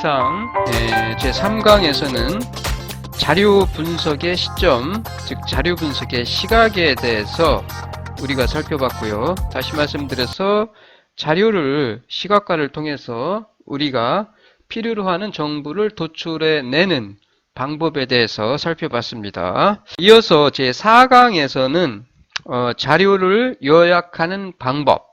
이상 제3강에서는 자료 분석의 시점, 즉 자료 분석의 시각에 대해서 우리가 살펴봤고요. 다시 말씀드려서 자료를 시각화를 통해서 우리가 필요로 하는 정보를 도출해내는 방법에 대해서 살펴봤습니다. 이어서 제4강에서는 자료를 요약하는 방법,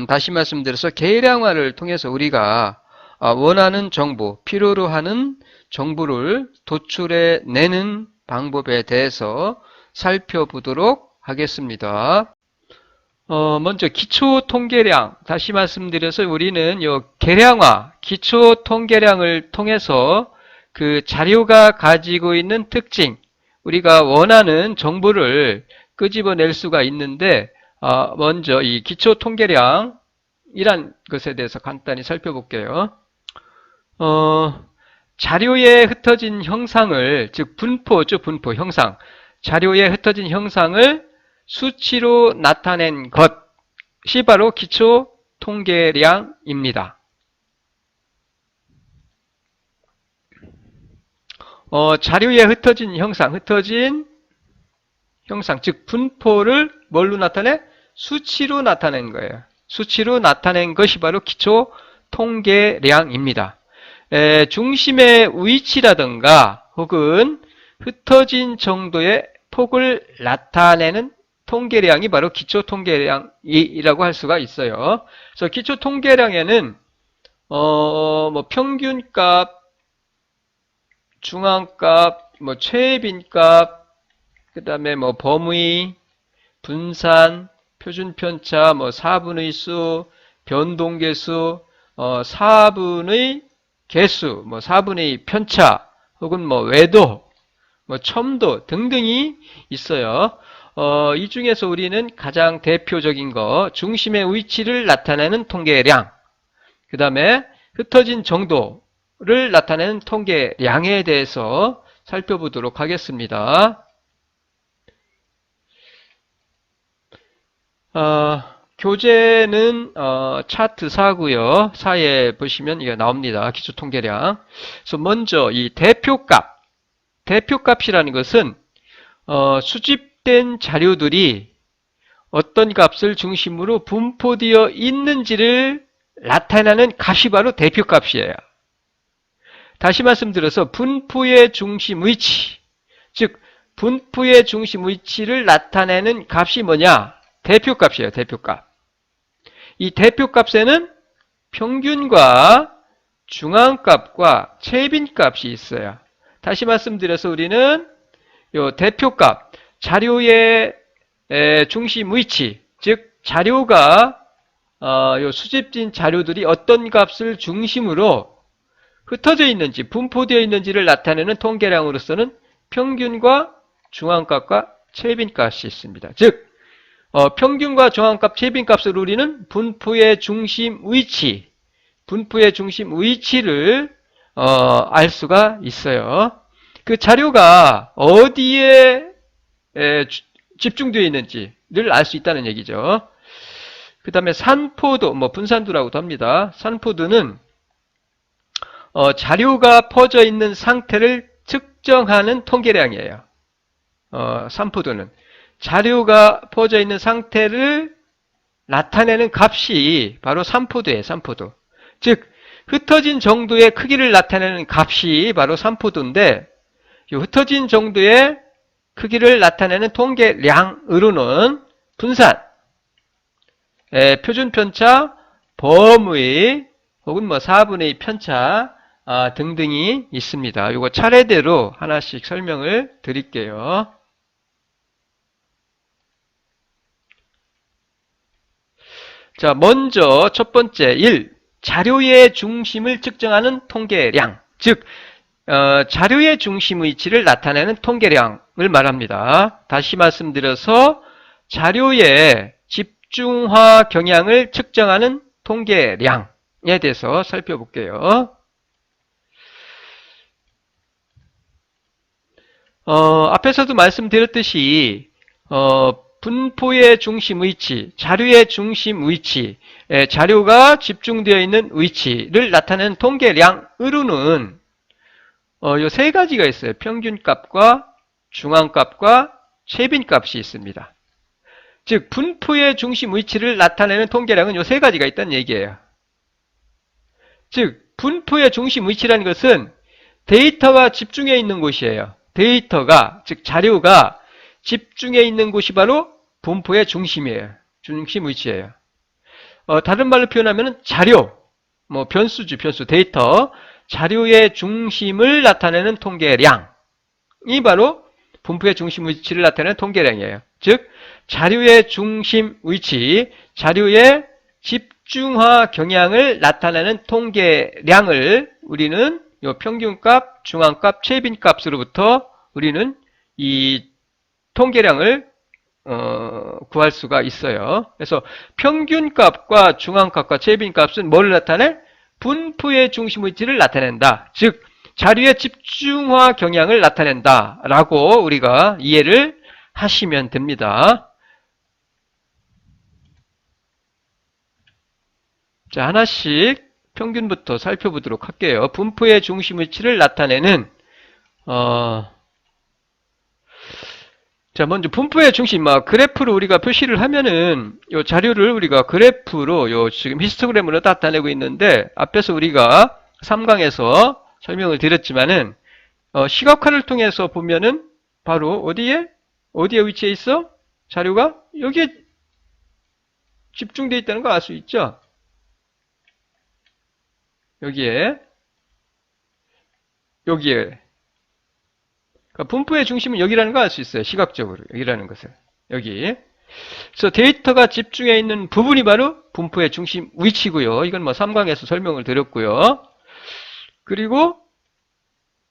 다시 말씀드려서 계량화를 통해서 우리가 원하는 정보, 필요로 하는 정보를 도출해내는 방법에 대해서 살펴보도록 하겠습니다. 먼저 기초 통계량, 다시 말씀드려서 우리는 계량화, 기초 통계량을 통해서 그 자료가 가지고 있는 특징, 우리가 원하는 정보를 끄집어낼 수가 있는데, 먼저 이 기초 통계량이란 것에 대해서 간단히 살펴볼게요. 자료에 흩어진 형상을, 즉 분포죠, 분포, 형상. 자료에 흩어진 형상을 수치로 나타낸 것이 바로 기초 통계량입니다. 자료에 흩어진 형상, 즉 분포를 뭘로 나타내? 수치로 나타낸 거예요. 수치로 나타낸 것이 바로 기초 통계량입니다. 중심의 위치라든가 혹은 흩어진 정도의 폭을 나타내는 통계량이 바로 기초 통계량이라고 할 수가 있어요. 그래서 기초 통계량에는 평균값, 중앙값, 최빈값, 그 다음에 범위, 분산, 표준편차, 4분의 수, 변동계수, 4분의 개수, 4분의 편차, 혹은 외도, 첨도 등등이 있어요. 이 중에서 우리는 가장 대표적인 거, 중심의 위치를 나타내는 통계량, 그 다음에 흩어진 정도를 나타내는 통계량에 대해서 살펴보도록 하겠습니다. 교재는 차트 4고요. 4에 보시면 이게 나옵니다. 기초 통계량. 그래서 먼저 이 대표값이라는 것은 수집된 자료들이 어떤 값을 중심으로 분포되어 있는지를 나타내는 값이 바로 대표값이에요. 다시 말씀드려서 분포의 중심 위치, 즉 분포의 중심 위치를 나타내는 값이 뭐냐? 대표값이에요. 대표값. 이 대표값에는 평균과 중앙값과 최빈값이 있어요. 다시 말씀드려서 우리는 요 대표값, 자료의 중심 위치, 즉 자료가 요 수집된 자료들이 어떤 값을 중심으로 흩어져 있는지, 분포되어 있는지를 나타내는 통계량으로서는 평균과 중앙값과 최빈값이 있습니다. 즉 평균과 중앙값, 최빈값을 우리는 분포의 중심 위치를 알 수가 있어요. 그 자료가 어디에 집중되어 있는지를 알 수 있다는 얘기죠. 그 다음에 산포도, 분산도라고도 합니다. 산포도는 자료가 퍼져 있는 상태를 측정하는 통계량이에요. 산포도는 자료가 퍼져 있는 상태를 나타내는 값이 바로 산포도예요. 산포도. 즉 흩어진 정도의 크기를 나타내는 값이 바로 산포도인데, 이 흩어진 정도의 크기를 나타내는 통계량으로는 분산, 표준편차, 범위, 혹은 4분의 편차 등등이 있습니다. 이거 차례대로 하나씩 설명을 드릴게요. 자, 먼저 첫 번째 1. 자료의 중심을 측정하는 통계량, 즉 자료의 중심 위치를 나타내는 통계량을 말합니다. 다시 말씀드려서 자료의 집중화 경향을 측정하는 통계량에 대해서 살펴볼게요. 앞에서도 말씀드렸듯이 분포의 중심 위치, 자료의 중심 위치, 자료가 집중되어 있는 위치를 나타내는 통계량으로는 요 세 가지가 있어요. 평균값과 중앙값과 최빈값이 있습니다. 즉 분포의 중심 위치를 나타내는 통계량은 요 세 가지가 있다는 얘기예요. 즉 분포의 중심 위치라는 것은 데이터가 집중해 있는 곳이에요. 데이터가, 즉 자료가 집중해 있는 곳이 바로 분포의 중심이에요. 중심 위치예요. 다른 말로 표현하면 자료, 뭐 변수주, 변수, 데이터, 자료의 중심을 나타내는 통계량이 바로 분포의 중심 위치를 나타내는 통계량이에요. 즉 자료의 중심 위치, 자료의 집중화 경향을 나타내는 통계량을 우리는 요 평균값, 중앙값, 최빈값으로부터 우리는 이 통계량을 구할 수가 있어요. 그래서 평균값과 중앙값과 최빈값은 뭘 나타내? 분포의 중심 위치를 나타낸다. 즉 자료의 집중화 경향을 나타낸다 라고 우리가 이해를 하시면 됩니다. 자, 하나씩 평균부터 살펴보도록 할게요. 분포의 중심 위치를 나타내는 자, 먼저 분포의 중심, 그래프로 우리가 표시를 하면은 요 자료를 우리가 그래프로 요 지금 히스토그램으로 나타내고 있는데 앞에서 우리가 3강에서 설명을 드렸지만은 시각화를 통해서 보면은 바로 어디에 위치해 있어? 자료가 여기에 집중되어 있다는 거 알 수 있죠? 여기에 그러니까 분포의 중심은 여기라는 거 알 수 있어요. 시각적으로 여기라는 것을 여기. 그래서 데이터가 집중해 있는 부분이 바로 분포의 중심 위치고요. 이건 뭐 3강에서 설명을 드렸고요. 그리고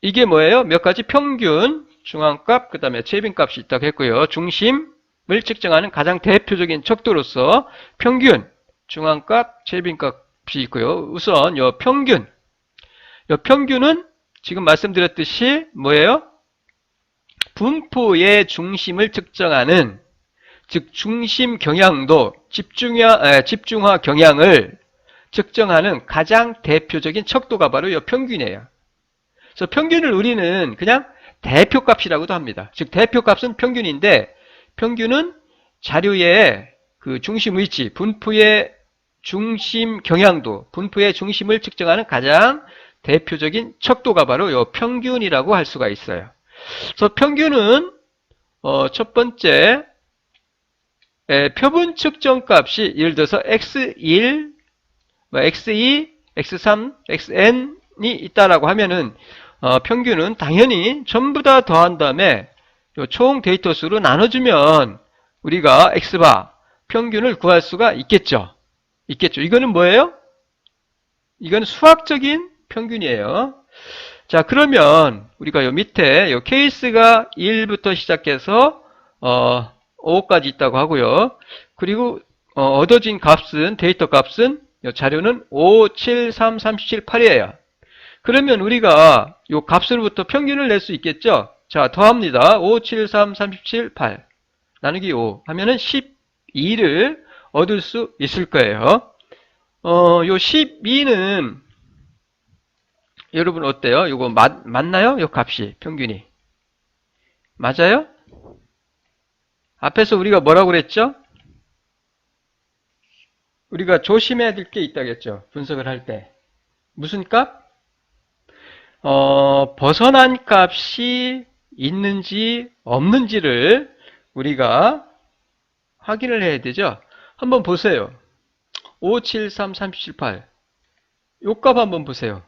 이게 뭐예요? 몇 가지 평균, 중앙값, 그 다음에 최빈값이 있다고 했고요. 중심을 측정하는 가장 대표적인 척도로서 평균, 중앙값, 최빈값이 있고요. 우선 요 평균은 지금 말씀드렸듯이 뭐예요? 분포의 중심을 측정하는, 즉 중심 경향도, 집중화 경향을 측정하는 가장 대표적인 척도가 바로 이 평균이에요. 그래서 평균을 우리는 그냥 대표값이라고도 합니다. 즉 대표값은 평균인데, 평균은 자료의 그 중심 위치, 분포의 중심 경향도, 분포의 중심을 측정하는 가장 대표적인 척도가 바로 이 평균이라고 할 수가 있어요. 그래서 평균은 첫 번째 표본 측정 값이 예를 들어서 x1, x2, x3, xn이 있다라고 하면은 평균은 당연히 전부 다 더한 다음에 총 데이터 수로 나눠주면 우리가 x바 평균을 구할 수가 있겠죠. 이거는 뭐예요? 이건 수학적인 평균이에요. 자, 그러면 우리가 요 밑에 요 케이스가 1부터 시작해서 5까지 있다고 하고요. 그리고 얻어진 값은, 데이터 값은 요 자료는 5, 7, 3, 37, 8이에요. 그러면 우리가 요 값으로부터 평균을 낼 수 있겠죠? 자, 더합니다. 5, 7, 3, 37, 8 나누기 5 하면은 12를 얻을 수 있을 거예요. 요 12는 여러분 어때요? 이거 맞나요? 요 값이 평균이 맞아요? 앞에서 우리가 뭐라고 그랬죠? 우리가 조심해야 될 게 있다겠죠? 분석을 할 때 무슨 값? 벗어난 값이 있는지 없는지를 우리가 확인을 해야 되죠? 한번 보세요. 5, 7, 3, 37, 8 요 값 한번 보세요.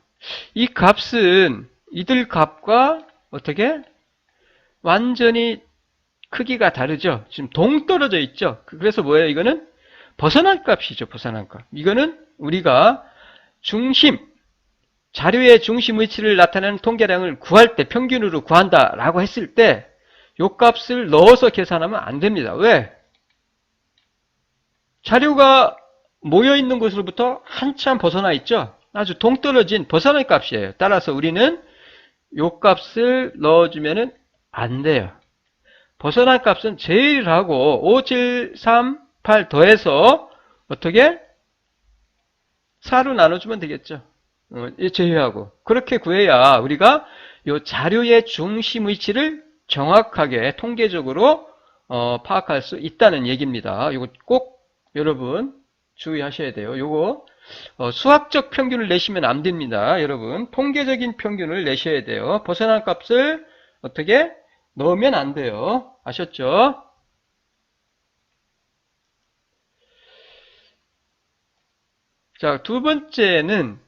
이 값은 이들 값과 어떻게? 완전히 크기가 다르죠? 지금 동떨어져 있죠? 그래서 뭐예요? 이거는 벗어난 값이죠. 벗어난 값. 이거는 우리가 중심, 자료의 중심 위치를 나타내는 통계량을 구할 때 평균으로 구한다라고 했을 때 이 값을 넣어서 계산하면 안 됩니다. 왜? 자료가 모여있는 곳으로부터 한참 벗어나 있죠? 아주 동떨어진 벗어난 값이에요. 따라서 우리는 이 값을 넣어주면 안 돼요. 벗어난 값은 제일하고 5, 7, 3, 8 더해서 어떻게? 4로 나눠주면 되겠죠. 제외하고. 그렇게 구해야 우리가 이 자료의 중심 위치를 정확하게 통계적으로 파악할 수 있다는 얘기입니다. 이거 꼭 여러분 주의하셔야 돼요. 요거 수학적 평균을 내시면 안 됩니다. 여러분 통계적인 평균을 내셔야 돼요. 벗어난 값을 어떻게 넣으면 안 돼요. 아셨죠? 자, 두 번째는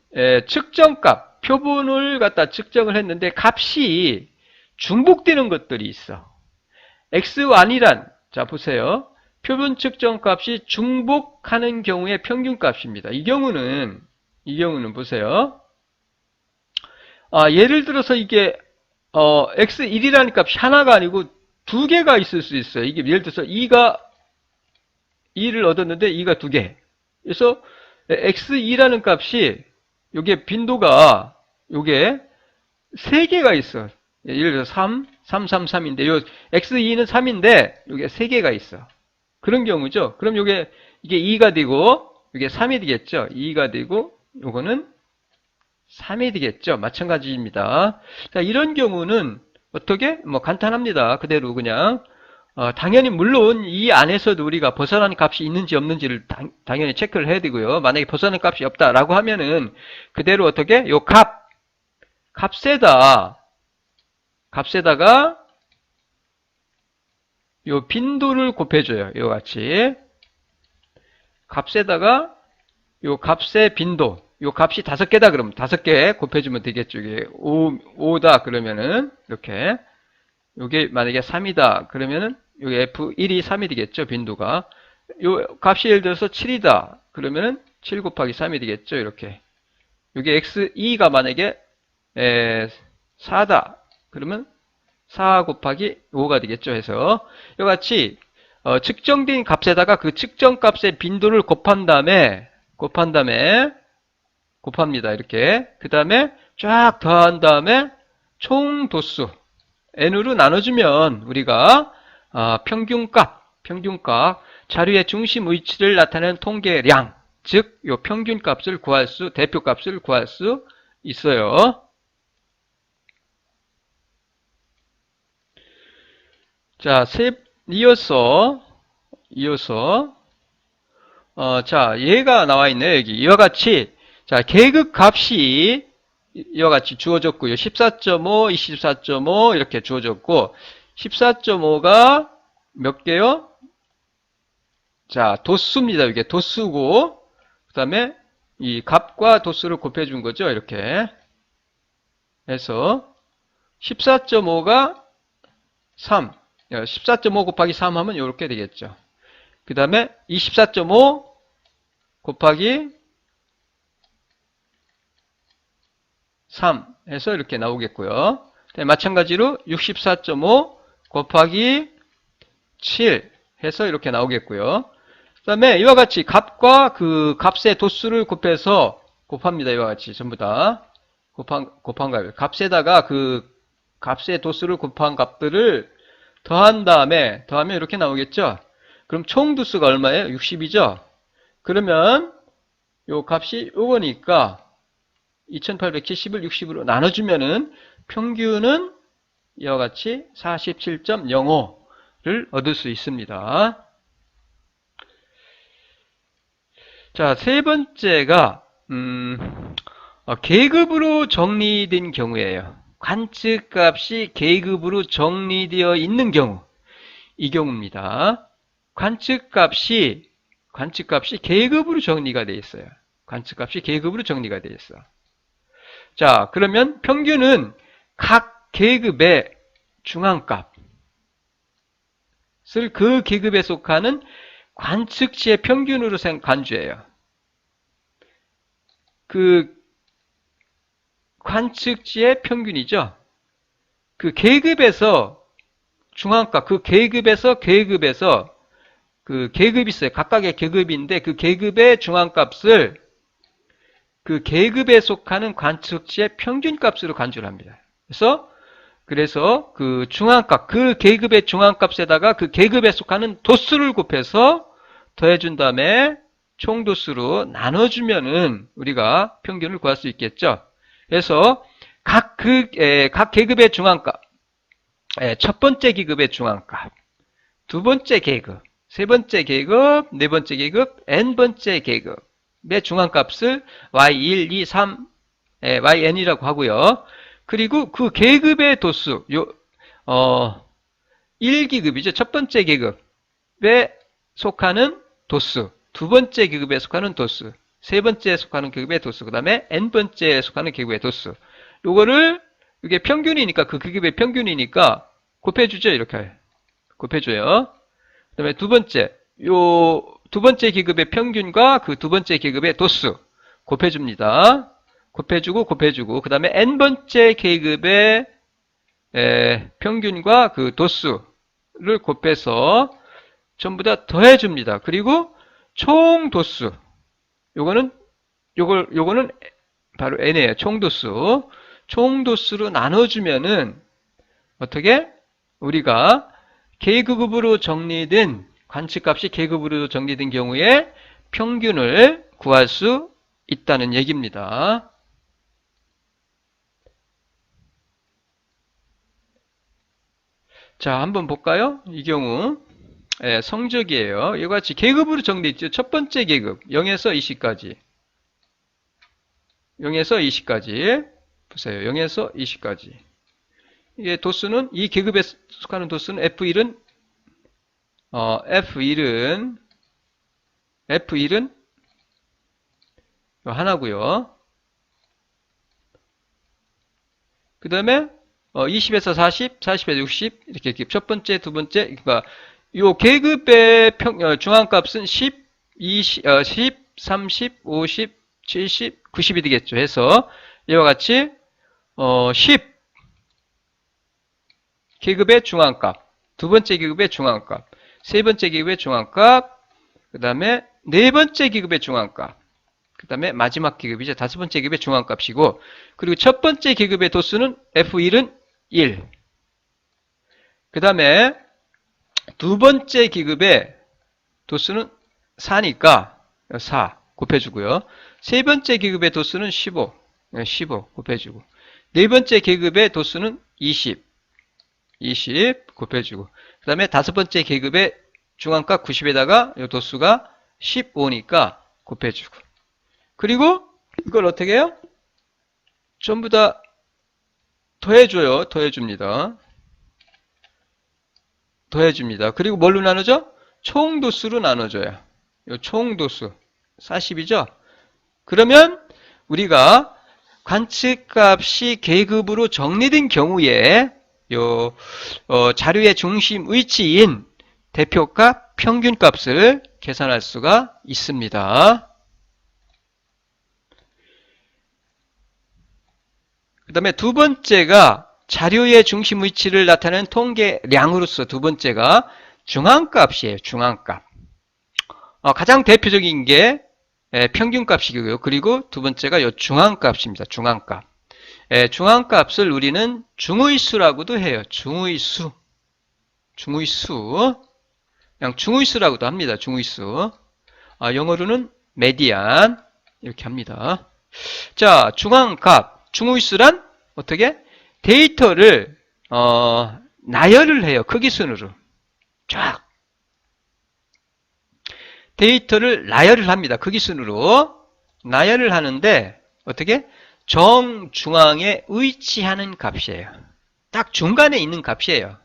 측정값, 표본을 갖다 측정을 했는데 값이 중복되는 것들이 있어. x1이란 자 보세요. 표본 측정값이 중복하는 경우의 평균값입니다. 이 경우는 보세요. 예를 들어서 이게 x1이라는 값이 하나가 아니고 두 개가 있을 수 있어요. 이게 예를 들어서 2가 2를 얻었는데 2가 두 개. 그래서 x2라는 값이 요게 빈도가 요게 세 개가 있어. 예를 들어서 3, 3, 3, 3인데 요 x2는 3인데 요게 세 개가 있어. 그런 경우죠. 그럼 이게 2가 되고 이게 3이 되겠죠. 2가 되고 요거는 3이 되겠죠. 마찬가지입니다. 자, 이런 경우는 어떻게? 뭐 간단합니다. 그대로 그냥 당연히 물론 이 안에서도 우리가 벗어난 값이 있는지 없는지를 당연히 체크를 해야 되고요. 만약에 벗어난 값이 없다라고 하면은 그대로 어떻게? 요 값에다가 요 빈도를 곱해줘요. 요 같이 값에다가 요 값의 빈도, 요 값이 5개다 그러면 5개 곱해주면 되겠죠. 이게 5다 그러면은 이렇게 요게 만약에 3이다 그러면은 요게 F1이 3이 되겠죠. 빈도가 요 값이 예를 들어서 7이다 그러면은 7 곱하기 3이 되겠죠. 이렇게 요게 X2가 만약에 4다 그러면 4 곱하기 5가 되겠죠. 해서 이같이 측정된 값에다가 그 측정값의 빈도를 곱합니다. 이렇게 그 다음에 쫙 더한 다음에 총 도수 n으로 나눠주면 우리가 평균값 자료의 중심 위치를 나타내는 통계량 즉 요 평균값을 대표값을 구할 수 있어요. 자, 이어서 자, 얘가 나와 있네요. 여기 이와 같이 자, 계급 값이 이와 같이 주어졌고요. 14.5, 24.5 이렇게 주어졌고 14.5가 몇 개요? 자, 도수입니다. 이게 도수고 그 다음에 이 값과 도수를 곱해준 거죠. 이렇게 해서 14.5가 3 14.5 곱하기 3 하면 이렇게 되겠죠. 그 다음에 24.5 곱하기 3 해서 이렇게 나오겠고요. 마찬가지로 64.5 곱하기 7 해서 이렇게 나오겠고요. 그 다음에 이와 같이 값과 그 값의 도수를 곱합니다. 이와 같이 전부 다 곱한 값. 값에다가 그 값의 도수를 곱한 값들을 더한 다음에 더하면 이렇게 나오겠죠. 그럼 총 도수가 얼마예요? 60이죠. 그러면 요 값이 요거니까 2870을 60으로 나눠주면은 평균은 이와 같이 47.05를 얻을 수 있습니다. 자, 세 번째가 계급으로 정리된 경우예요. 관측값이 계급으로 정리되어 있는 경우, 이 경우입니다. 관측값이 계급으로 정리가 되어 있어요. 관측값이 계급으로 정리가 되어 있어. 자, 그러면 평균은 각 계급의 중앙값을 그 계급에 속하는 관측치의 평균으로 간주해요. 그 관측치의 평균이죠. 그 계급에서 중앙값, 그 계급이 있어요. 각각의 계급인데 그 계급의 중앙값을 그 계급에 속하는 관측치의 평균값으로 간주를 합니다. 그래서 그래서 그 중앙값, 그 계급의 중앙값에다가 그 계급에 속하는 도수를 곱해서 더해준 다음에 총도수로 나눠주면은 우리가 평균을 구할 수 있겠죠. 그래서 각 계급의 중앙값, 첫 번째 계급의 중앙값, 두 번째 계급, 세 번째 계급, 네 번째 계급, n번째 계급의 중앙값을 y1, 2, 3, yn이라고 하고요. 그리고 그 계급의 도수, 1계급이죠. 첫 번째 계급에 속하는 도수, 두 번째 계급에 속하는 도수, 세 번째에 속하는 계급의 도수, 그 다음에 n번째에 속하는 계급의 도수. 요거를, 이게 평균이니까, 그 계급의 평균이니까 곱해주죠. 이렇게. 곱해줘요. 그 다음에 두 번째, 두 번째 계급의 평균과 그 두 번째 계급의 도수 곱해줍니다. 곱해주고, 그 다음에 n번째 계급의 평균과 그 도수를 곱해서 전부 다 더해줍니다. 그리고 총 도수, 요거는 바로 n이에요. 총 도수로 나눠주면은 어떻게? 우리가 계급으로 정리된 관측값이 계급으로 정리된 경우에 평균을 구할 수 있다는 얘기입니다. 자, 한번 볼까요? 이 경우 성적이에요. 이와 같이 계급으로 정리되어 있죠. 첫 번째 계급 0에서 20까지 0에서 20까지 보세요. 0에서 20까지 이게 도수는 이 계급에 속하는 도수는 F1은 하나고요. 그 다음에 20에서 40, 40에서 60 이렇게 첫 번째, 두 번째 그러니까 요 계급의 중앙값은 10, 20, 10, 30, 50, 70, 90이 되겠죠. 해서 이와 같이 10 계급의 중앙값, 두 번째 계급의 중앙값, 세 번째 계급의 중앙값, 그 다음에 네 번째 계급의 중앙값, 그 다음에 마지막 계급이죠. 다섯 번째 계급의 중앙값이고, 그리고 첫 번째 계급의 도수는 F1은 1. 그 다음에 두 번째 계급의 도수는 4니까 4 곱해주고요. 세 번째 계급의 도수는 15. 15 곱해주고. 네 번째 계급의 도수는 20 곱해주고. 그 다음에 다섯 번째 계급의 중앙값 90에다가 이 도수가 15니까 곱해주고. 그리고 이걸 어떻게 해요? 전부 다 더해줘요. 더해줍니다. 그리고 뭘로 나누죠? 총도수로 나눠줘요. 이 총도수 40이죠? 그러면 우리가 관측값이 계급으로 정리된 경우에 자료의 중심 위치인 대표값, 평균값을 계산할 수가 있습니다. 그 다음에 두 번째가 자료의 중심 위치를 나타내는 통계량으로서 두 번째가 중앙값이에요. 중앙값. 가장 대표적인 게 평균값이고요. 그리고 두 번째가 이 중앙값입니다. 중앙값. 중앙값을 우리는 중의수라고도 해요. 중의수. 그냥 중의수라고도 합니다. 중의수. 영어로는 메디안 이렇게 합니다. 자, 중앙값, 중의수란 어떻게? 데이터를 나열을 해요. 크기순으로. 쫙. 데이터를 나열을 합니다. 크기순으로. 나열을 하는데 어떻게? 정중앙에 위치하는 값이에요. 딱 중간에 있는 값이에요.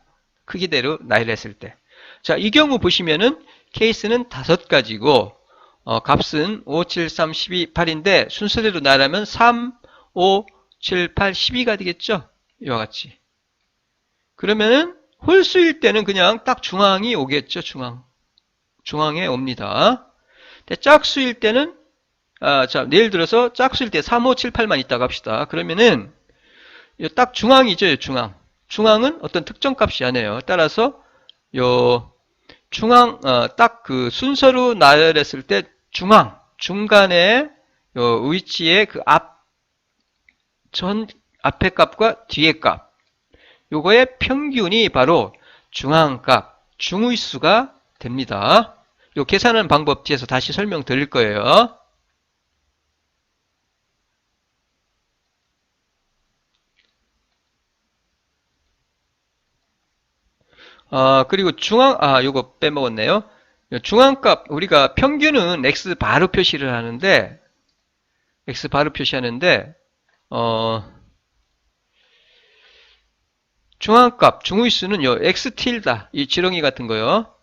크기대로 나열했을 때. 자, 이 경우 보시면은 케이스는 5가지고 값은 5, 7, 3, 12, 8인데 순서대로 나열하면 3, 5, 7, 8, 12가 되겠죠? 이와 같이. 그러면은 홀수일 때는 그냥 딱 중앙이 오겠죠? 중앙에 옵니다. 짝수일 때는 자, 예를 들어서 짝수일 때 3, 5, 7, 8만 있다고 합시다. 그러면은 딱 중앙이죠, 중앙. 중앙은 어떤 특정 값이 아니에요. 따라서 중앙 딱 그 순서로 나열했을 때 중간에 위치에 그 앞에 값과 뒤에 값 요거의 평균이 바로 중앙값, 중위수가 됩니다. 요 계산하는 방법 뒤에서 다시 설명드릴 거예요. 그리고 요거 빼먹었네요. 중앙값, 우리가 평균은 x 바로 표시를 하는데, 중앙값, 중위수는 요 x 틸다, 이 지렁이 같은 거요.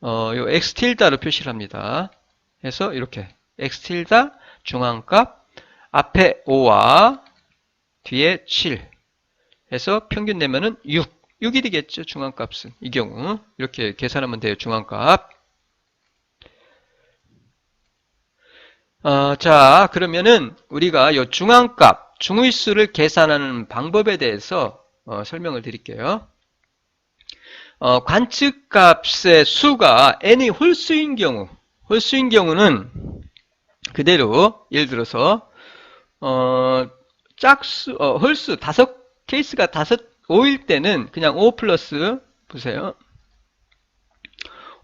요 x 틸다로 표시를 합니다. 그래서 이렇게 x 틸다 중앙값 앞에 5와 뒤에 7 해서 평균 내면은 6이 되겠죠. 중앙값은 이 경우 이렇게 계산하면 돼요. 중앙값. 자, 그러면은 우리가 요 중앙값, 중위수를 계산하는 방법에 대해서 설명을 드릴게요. 관측값의 수가 n이 홀수인 경우는 그대로 예를 들어서 홀수 케이스가 5일 때는 그냥 5 플러스 보세요.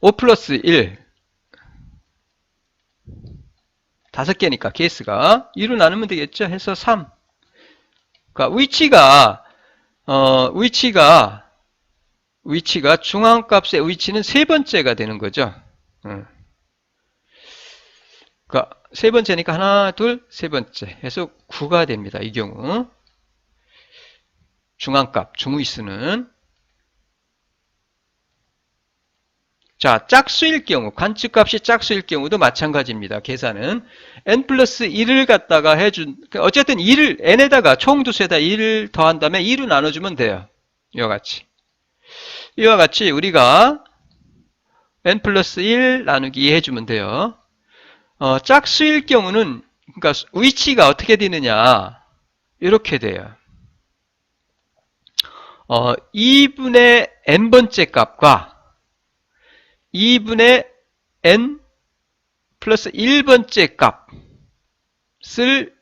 5 플러스 1 5개니까 케이스가 2로 나누면 되겠죠. 해서 3. 그러니까 위치가 중앙값의 위치는 세 번째가 되는 거죠. 그러니까 세 번째니까 하나, 둘, 세 번째 해서 9가 됩니다. 이 경우 중앙값, 중위수는 자, 짝수일 경우, 관측값이 짝수일 경우도 마찬가지입니다. 계산은 n 플러스 1을 갖다가 해준 어쨌든 2를 n에다가 총 두수에다 2를 더한 다음에 2로 나눠주면 돼요. 이와 같이 우리가 n 플러스 1 나누기 2 해주면 돼요. 짝수일 경우는 그러니까 위치가 어떻게 되느냐 이렇게 돼요. 2분의 n번째 값과 2분의 n 플러스 1번째 값을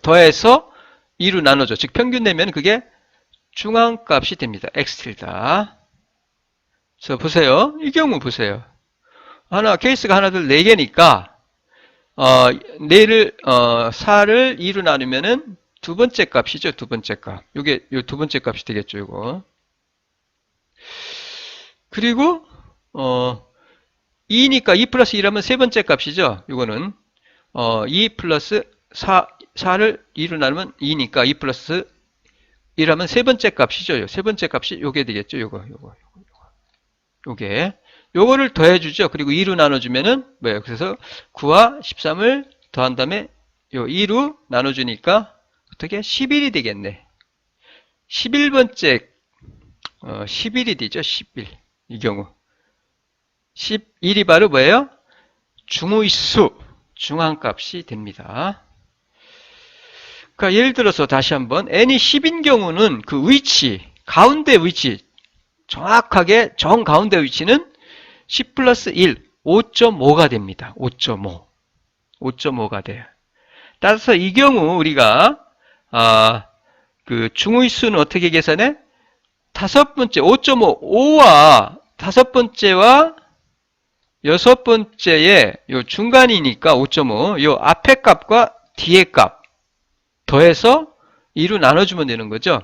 더해서 2로 나눠줘. 즉 평균 내면 그게 중앙값이 됩니다. x틸다. 그래서 보세요. 이 경우 보세요. 케이스가 하나, 둘, 4개니까 4를 2로 나누면은 두 번째 값이죠. 두 번째 값. 요게 요 두 번째 값이 되겠죠. 이거. 그리고 2니까 2 플러스 1하면 세 번째 값이죠. 이거는 2 플러스 4를 2로 나누면 2니까 2 플러스 1하면 세 번째 값이죠. 세 번째 값이 요게 되겠죠. 요거를 더해주죠. 그리고 2로 나눠주면은 뭐예요? 그래서 9와 13을 더한 다음에 요 2로 나눠주니까 어떻게 11이 되겠네. 11번째 11이 되죠. 11. 이 경우 11이 바로 뭐예요? 중위수, 중앙값이 됩니다. 그러니까 예를 들어서 다시 한번 n이 10인 경우는 그 위치, 가운데 위치, 정확하게 정가운데 위치는 10 플러스 1, 5.5가 됩니다. 5.5가 돼요. 따라서 이 경우 우리가 그 중위수는 어떻게 계산해? 다섯 번째 5.5, 5와 다섯 번째와 여섯 번째의 요 중간이니까 5.5, 요 앞에 값과 뒤에 값 더해서 2로 나눠주면 되는 거죠.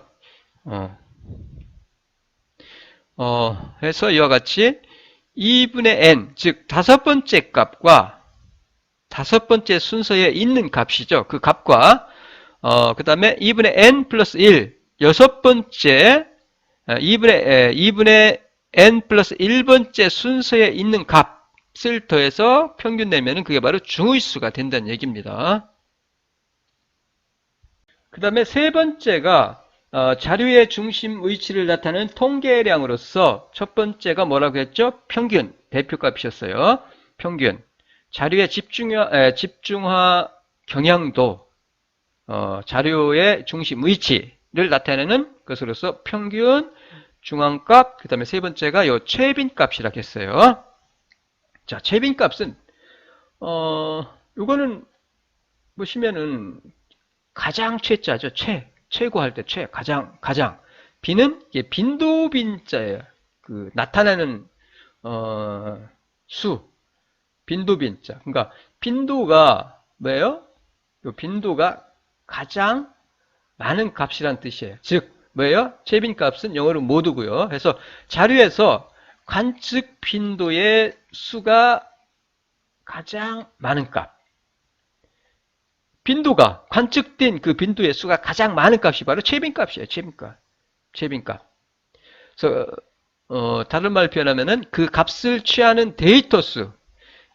해서 이와 같이 2분의 n, 즉 다섯 번째 값과 다섯 번째 순서에 있는 값이죠. 그 값과 그 다음에 2분의 n 플러스 1, 여섯 번째 2분의 n 플러스 1번째 순서에 있는 값을 더해서 평균 내면은 그게 바로 중위수가 된다는 얘기입니다. 그 다음에 세 번째가 자료의 중심 위치를 나타내는 통계량으로서 첫 번째가 뭐라고 했죠? 평균, 대표값이었어요. 평균. 자료의 집중화 경향도, 자료의 중심 위치를 나타내는 것으로서 평균, 중앙값, 그 다음에 세 번째가 요 최빈값이라고 했어요. 자, 최빈값은, 요거는 보시면은 가장 최자죠. 최고 할 때 가장. B는 이게 빈도빈자예요. 그 나타내는 수, 빈도빈자. 그러니까 빈도가 뭐예요? 요 빈도가 가장 많은 값이란 뜻이에요. 즉 뭐예요? 최빈값은 영어로 모두고요. 그래서 자료에서 관측 빈도의 수가 가장 많은 값. 빈도가 관측된 그 빈도의 수가 가장 많은 값이 바로 최빈값이에요. 최빈값. 최빈값. 그래서 다른 말로 표현하면은 그 값을 취하는 데이터 수.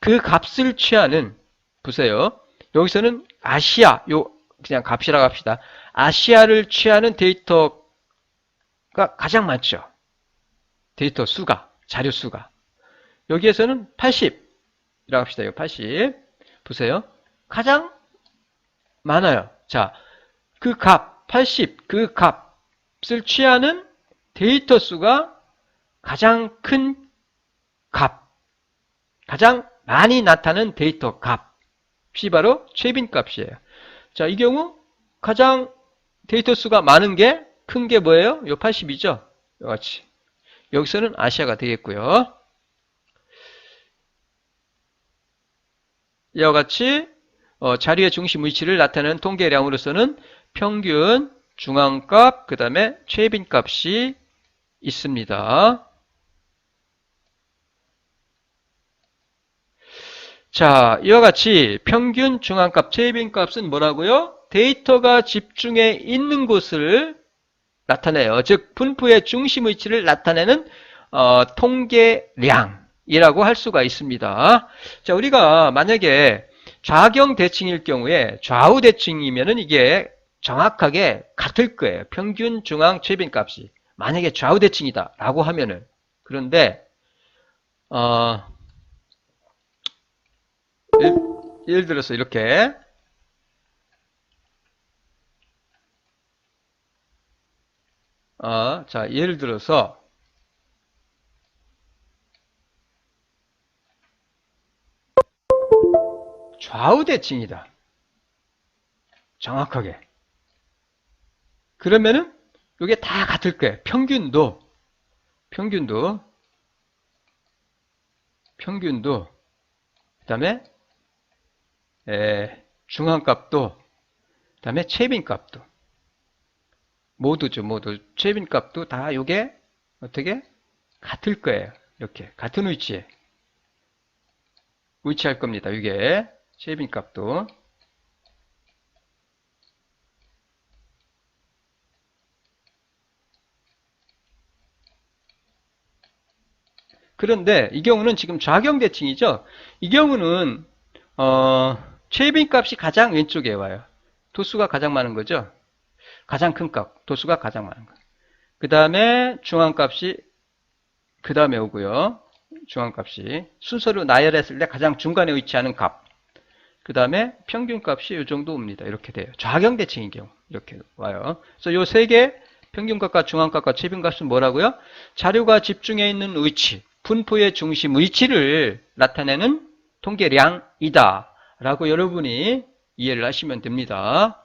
그 값을 취하는 보세요. 여기서는 아시아 요 그냥 값이라고 합시다. 아시아를 취하는 데이터가 가장 많죠. 데이터 수가, 자료 수가. 여기에서는 80이라고 합시다. 이거 80. 보세요. 가장 많아요. 자, 그 값, 80, 그 값을 취하는 데이터 수가 가장 큰 값, 가장 많이 나타나는 데이터 값이 바로 최빈값이에요. 자, 이 경우 가장 데이터 수가 많은 게 큰 게 뭐예요? 요 80이죠? 이같이. 여기서는 아시아가 되겠고요. 이와 같이 자리의 중심 위치를 나타내는 통계량으로서는 평균, 중앙값, 그 다음에 최빈값이 있습니다. 자, 이와 같이 평균, 중앙값, 최빈값은 뭐라고요? 데이터가 집중해 있는 곳을 나타내요. 즉 분포의 중심 위치를 나타내는 통계량이라고 할 수가 있습니다. 자, 우리가 만약에 좌경 대칭일 경우에 좌우 대칭이면은 이게 정확하게 같을 거예요. 평균, 중앙, 최빈 값이. 만약에 좌우 대칭이다 라고 하면은. 그런데 예를 들어서 이렇게 자, 예를 들어서 좌우 대칭이다. 정확하게. 그러면은 이게 다 같을 거예요. 평균도, 그 다음에 중앙값도, 그 다음에 최빈값도. 모두죠, 모두. 최빈값도 다 이게 어떻게? 같을 거예요. 이렇게. 같은 위치에. 위치할 겁니다. 이게. 최빈값도. 그런데 이 경우는 지금 좌경대칭이죠. 이 경우는 최빈값이 가장 왼쪽에 와요. 도수가 가장 많은 거죠. 가장 큰 값, 도수가 가장 많은 것. 그 다음에 중앙값이 그 다음에 오고요. 중앙값이 순서로 나열했을 때 가장 중간에 위치하는 값. 그 다음에 평균값이 이 정도 옵니다. 이렇게 돼요. 좌경대칭인 경우 이렇게 와요. 그래서 요 세 개 평균값과 중앙값과 최빈값은 뭐라고요? 자료가 집중해 있는 위치, 분포의 중심 위치를 나타내는 통계량이다 라고 여러분이 이해를 하시면 됩니다.